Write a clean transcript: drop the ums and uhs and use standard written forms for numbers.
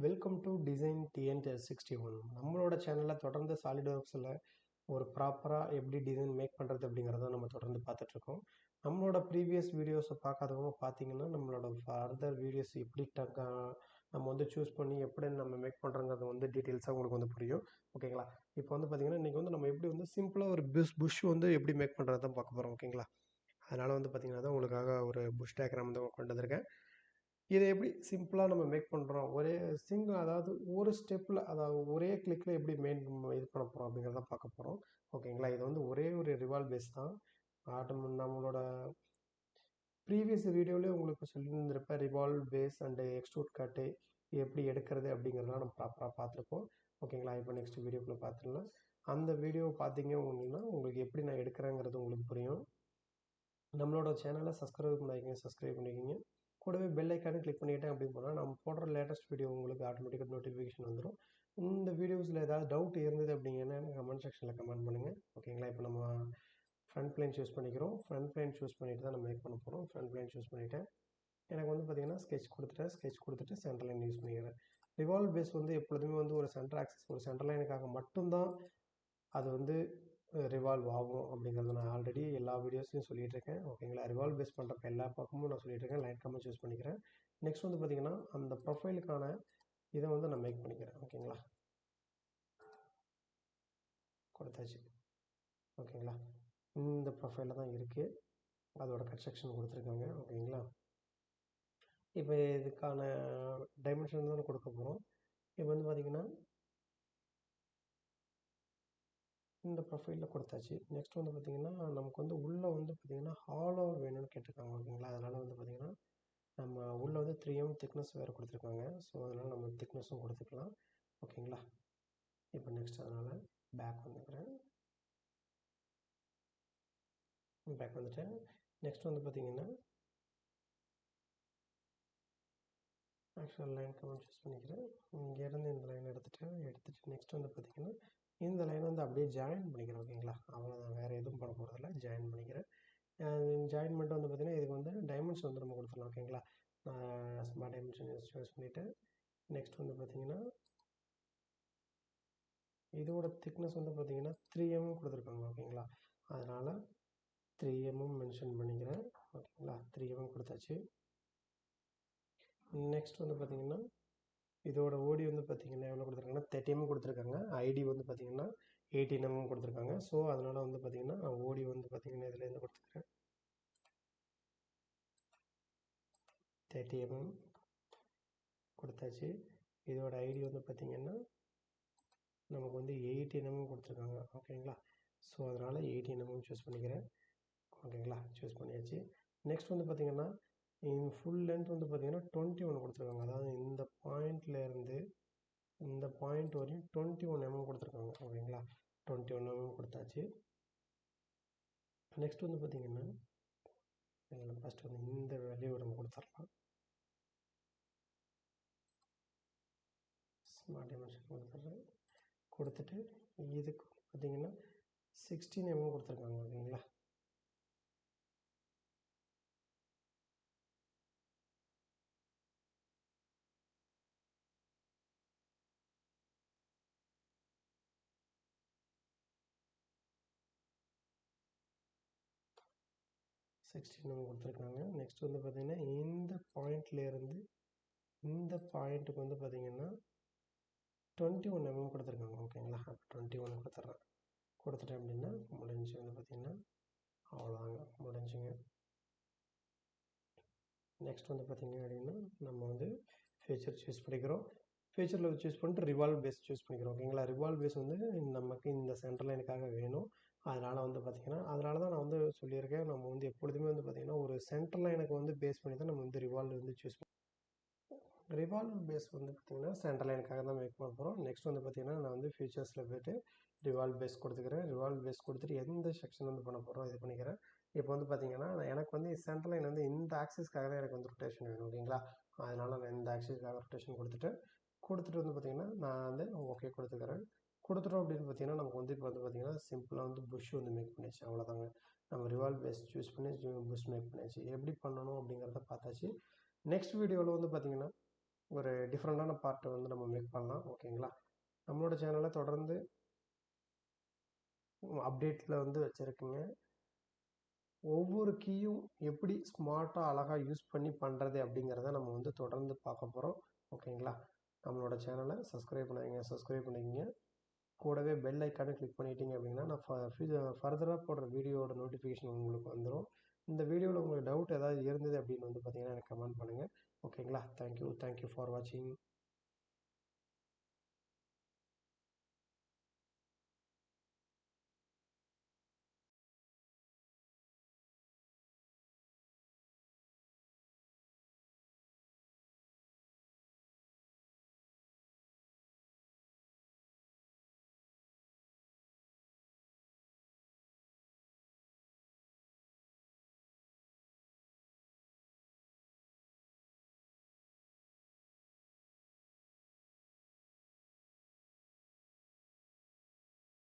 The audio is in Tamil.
Welcome to design TN61. நம்மளோட சேனலில் தொடர்ந்து சாலிட்வொர்க்ஸில் ஒரு ப்ராப்பராக எப்படி டிசைன் மேக் பண்ணுறது அப்படிங்கிறத நம்ம தொடர்ந்து பார்த்துட்ருக்கோம். நம்மளோட ப்ரீவியஸ் வீடியோஸை பார்க்காதவங்க பார்த்தீங்கன்னா நம்மளோட ஃபர்தர் வீடியோஸ் எப்படி நம்ம வந்து சூஸ் பண்ணி எப்படி நம்ம மேக் பண்ணுறோங்கிறது வந்து டீட்டெயில்ஸாக உங்களுக்கு வந்து புரியும். ஓகேங்களா? இப்போ வந்து பார்த்தீங்கன்னா இன்றைக்கி வந்து நம்ம எப்படி வந்து சிம்பிளாக ஒரு புஷ் வந்து எப்படி மேக் பண்ணுறது தான் பார்க்க போகிறோம். ஓகேங்களா? அதனால் வந்து பார்த்தீங்கன்னா தான் உங்களுக்காக ஒரு புஷ் டயக்ராம் வந்து கொண்டு வந்திருக்கேன். இதை எப்படி சிம்பிளாக நம்ம மேக் பண்ணுறோம், அதாவது ஒரு ஸ்டெப்பில், அதாவது ஒரே கிளிக்கில் எப்படி இது பண்ண போகிறோம் அப்படிங்கிறத பார்க்க போகிறோம். ஓகேங்களா? இது வந்து ஒரே ஒரு ரிவால்வ் பேஸ் தான். நம்மளோட ப்ரீவியஸ் வீடியோவிலே உங்களுக்கு சொல்லியிருந்திருப்பேன். ரிவால்வ் பேஸ் அண்டு எக்ஸ்ட்ரூட் கட்டு எப்படி எடுக்கிறது அப்படிங்கிறதெல்லாம் நம்ம ப்ராப்பராக பார்த்துருப்போம். ஓகேங்களா? இப்போ நெக்ஸ்ட் வீடியோக்குள்ளே பார்த்துடலாம். அந்த வீடியோ பார்த்தீங்க அப்படின்னா உங்களுக்கு எப்படி நான் எடுக்கிறேங்கிறது உங்களுக்கு புரியும். நம்மளோட சேனலை சப்ஸ்கிரைப் பண்ணிக்கிங்க. கூடவே பெல் ஐக்கானு கிளிக் பண்ணிட்டேன் அப்படின்னு போனால் நம்ம போடுற லேட்டஸ்ட் வீடியோ உங்களுக்கு ஆட்டோமேட்டிக்காக நோட்டிஃபிகேஷன் வந்துடும். இந்த வீடியோஸில் ஏதாவது டவுட் இருந்தது அப்படிங்கன்னா கமெண்ட் செக்ஷனில் கமெண்ட் பண்ணுங்கள். ஓகேங்களா? இப்போ நம்ம ஃப்ரண்ட் பிளேன் சூஸ் பண்ணிக்கிறோம். ஃப்ரண்ட் பிளேன் சூஸ் பண்ணிட்டு தான் நம்ம மேக் பண்ண போகிறோம். ஃப்ரண்ட் பிளேன் சூஸ் பண்ணிவிட்டேன். எனக்கு வந்து பார்த்திங்கன்னா ஸ்கெட்ச் கொடுத்துட்டு சென்டர் லைன் யூஸ் பண்ணிக்கிறேன். ரிவால்வ் பேஸ் வந்து எப்பொழுதுமே வந்து ஒரு சென்டர் ஆக்சிஸ், ஒரு சென்டர் லைனுக்காக மட்டும்தான் அது வந்து ரிவால்வ் ஆகும் அப்படிங்கிறது நான் ஆல்ரெடி எல்லா வீடியோஸ்லையும் சொல்லிகிட்டு இருக்கேன். ஓகேங்களா? ரிவால்வ் பேஸ் பண்ணுறப்ப எல்லா பக்கமும் நான் சொல்லிகிட்டு இருக்கேன். லைன் கம்மா சூஸ் பண்ணிக்கிறேன். நெக்ஸ்ட் வந்து பார்த்திங்கன்னா அந்த ப்ரொஃபைலுக்கான இதை வந்து நான் மேக் பண்ணிக்கிறேன். ஓகேங்களா? கொடுத்தாச்சு. ஓகேங்களா? இந்த ப்ரொஃபைலில் தான் இருக்குது. அதோட கட் செக்ஷன் கொடுத்துருக்காங்க. ஓகேங்களா? இப்போ இதுக்கான டைமென்ஷன் தான் கொடுக்க போகிறோம். இப்போ வந்து பார்த்திங்கன்னா இந்த ப்ரொஃபைலில் கொடுத்தாச்சு. நெக்ஸ்ட் வந்து பார்த்திங்கன்னா நமக்கு வந்து உள்ளே வந்து பார்த்திங்கன்னா ஹாலோ வேணும்னு கேட்டிருக்காங்க. ஓகேங்களா? அதனால் வந்து பார்த்திங்கன்னா நம்ம உள்ளே வந்து 3M திக்னஸ் வேறு கொடுத்துருக்காங்க. ஸோ அதனால் நம்ம திக்னஸும் கொடுத்துக்கலாம். ஓகேங்களா? இப்போ நெக்ஸ்ட் அதனால் பேக் வந்துக்கிறேன். பேக் வந்துட்டேன். நெக்ஸ்ட் வந்து பார்த்திங்கன்னா ஆக்சுவல் லைன் கமெண்ட் சூஸ் பண்ணிக்கிறேன். இங்கேருந்து இந்த லைன் எடுத்துகிட்டு நெக்ஸ்ட் வந்து பார்த்திங்கன்னா இந்த லைன் வந்து அப்படியே ஜாயின் பண்ணிக்கிறேன். ஓகேங்களா? அவ்வளோதான், வேறு எதுவும் பண்ண போகிறதில்ல. ஜாயின் பண்ணிக்கிறேன். ஜாயின் பண்ணிட்டு வந்து பார்த்திங்கன்னா இதுக்கு வந்து டைமென்ஷன் வந்து நம்ம கொடுத்துடலாம். ஓகேங்களா? ஸ்மார்ட் டைமென்ஷன் சூஸ் பண்ணிவிட்டு நெக்ஸ்ட் வந்து பார்த்திங்கன்னா இதோட திக்னஸ் வந்து பார்த்திங்கன்னா 3M கொடுத்துருக்காங்க. ஓகேங்களா? அதனால் 3M மென்ஷன் பண்ணிக்கிறேன். ஓகேங்களா? 3M கொடுத்தாச்சு. நெக்ஸ்ட் வந்து பார்த்திங்கன்னா இதோட ஓடி வந்து பார்த்திங்கன்னா எவ்வளோ கொடுத்துருக்காங்கன்னா 30 mm கொடுத்துருக்காங்க. ஐடி வந்து பார்த்திங்கன்னா 18 mm கொடுத்துருக்காங்க. ஸோ அதனால் வந்து பார்த்திங்கன்னா ஓடி வந்து பார்த்திங்கன்னா இதுலேருந்து கொடுத்துருக்கேன் 30 mm கொடுத்தாச்சு. இதோட ஐடி வந்து பார்த்திங்கன்னா நமக்கு வந்து 18 mm கொடுத்துருக்காங்க. ஓகேங்களா? ஸோ அதனால் 18 mm சூஸ் பண்ணிக்கிறேன். ஓகேங்களா? சூஸ் பண்ணியாச்சு. நெக்ஸ்ட் வந்து பார்த்திங்கன்னா ஃபுல் லென்த் வந்து பார்த்திங்கன்னா 21 கொடுத்துருக்காங்க. அதாவது இந்த பாயிண்ட்லேருந்து இந்த பாயிண்ட் வரையும் 21 mm கொடுத்துருக்காங்க. ஓகேங்களா? 21 mm கொடுத்தாச்சு. நெக்ஸ்ட் வந்து பார்த்திங்கன்னா ஃபஸ்ட் வந்து இந்த வேல்யூ நம்ம கொடுத்துடலாம். ஸ்மார்ட் டைமென்ஷன் கொடுத்துட்றேன். கொடுத்துட்டு இதுக்கு பார்த்திங்கன்னா 16 mm கொடுத்துருக்காங்க. ஓகேங்களா? கொடுத்துருக்காங்க. நெக்ஸ்ட் வந்து பார்த்திங்கன்னா இந்த பாயிண்ட்லேருந்து இந்த பாயிண்ட்டுக்கு வந்து பார்த்திங்கன்னா 21 mm கொடுத்துருக்காங்க. ஓகேங்களா? 21 கொடுத்துட்றேன். கொடுத்துட்டேன் அப்படின்னா முடிஞ்சு வந்து பார்த்திங்கன்னா அவ்வளோதாங்க, முடிஞ்சுங்க. நெக்ஸ்ட் வந்து பார்த்திங்க அப்படின்னா நம்ம வந்து ஃபீச்சர் சூஸ் பண்ணிக்கிறோம். ஃபீச்சரில் சூஸ் பண்ணிட்டு ரிவால்வ் பேஸ் சூஸ் பண்ணிக்கிறோம். ஓகேங்களா? ரிவால்வ் பேஸ் வந்து நமக்கு இந்த சென்டர் லைனுக்காக வேணும். அதனால் வந்து பார்த்திங்கன்னா அதனால தான் நான் வந்து சொல்லியிருக்கேன். நம்ம வந்து எப்பொழுதுமே வந்து பார்த்திங்கன்னா ஒரு சென்டர் லைனுக்கு வந்து பேஸ் பண்ணி தான் நம்ம வந்து ரிவால்வ் வந்து சூஸ் பண்ணி ரிவால்வ் பேஸ் வந்து பார்த்திங்கன்னா சென்டர் லைனுக்காக தான் மேக் பண்ண போகிறோம். நெக்ஸ்ட் வந்து பார்த்திங்கன்னா நான் வந்து ஃபீச்சர்ஸில் போய்ட்டு ரிவால்வ் பேஸ் கொடுத்துக்கிறேன். ரிவால்வ் பேஸ் கொடுத்துட்டு எந்த செக்ஷன் வந்து பண்ண போகிறோம் இது பண்ணிக்கிறேன். இப்போ வந்து பார்த்திங்கன்னா எனக்கு வந்து சென்டர் லைன் வந்து இந்த ஆக்சிஸ்க்காக தான் எனக்கு வந்து ரொட்டேஷன் வேணும். ஓகேங்களா? அதனால் நான் இந்த ஆக்சிஸ்க்காக ரொட்டேஷன் கொடுத்துட்டு வந்து பார்த்திங்கன்னா நான் வந்து ஓகே கொடுத்துக்கிறேன். கொடுத்துட்டோம் அப்படின்னு பார்த்திங்கன்னா நமக்கு வந்து இப்போ வந்து பார்த்திங்கன்னா சிம்பிளாக வந்து புஷ் வந்து மேக் பண்ணியாச்சு. அவ்வளோதாங்க. நம்ம ரிவால்வ் பேஸ் சூஸ் பண்ணி புஷ் மேக் பண்ணியாச்சு. எப்படி பண்ணணும் அப்படிங்கிறத பார்த்தாச்சு. நெக்ஸ்ட் வீடியோவில் வந்து பார்த்திங்கன்னா ஒரு டிஃப்ரெண்ட்டான பார்ட் வந்து நம்ம மேக் பண்ணலாம். ஓகேங்களா? நம்மளோட சேனலை தொடர்ந்து அப்டேட்டில் வந்து வச்சுருக்குங்க. ஒவ்வொரு கீயும் எப்படி ஸ்மார்ட்டாக அழகாக யூஸ் பண்ணி பண்ணுறது அப்படிங்கிறத நம்ம வந்து தொடர்ந்து பார்க்க போகிறோம். ஓகேங்களா? நம்மளோட சேனலை சப்ஸ்கிரைப் பண்ணிக்கங்க. கூடவே பெல் ஐக்கானை கிளிக் பண்ணிட்டீங்க அப்படின்னா நான் ஃபர்தராக போடுற வீடியோட நோட்டிஃபிகேஷன் உங்களுக்கு வந்துடும். இந்த வீடியோவில் உங்களுக்கு டவுட் ஏதாவது இருந்தது அப்படின்னு வந்து பார்த்தீங்கன்னா எனக்கு கமெண்ட் பண்ணுங்கள். ஓகேங்களா? தேங்க்யூ ஃபார் வாட்சிங்.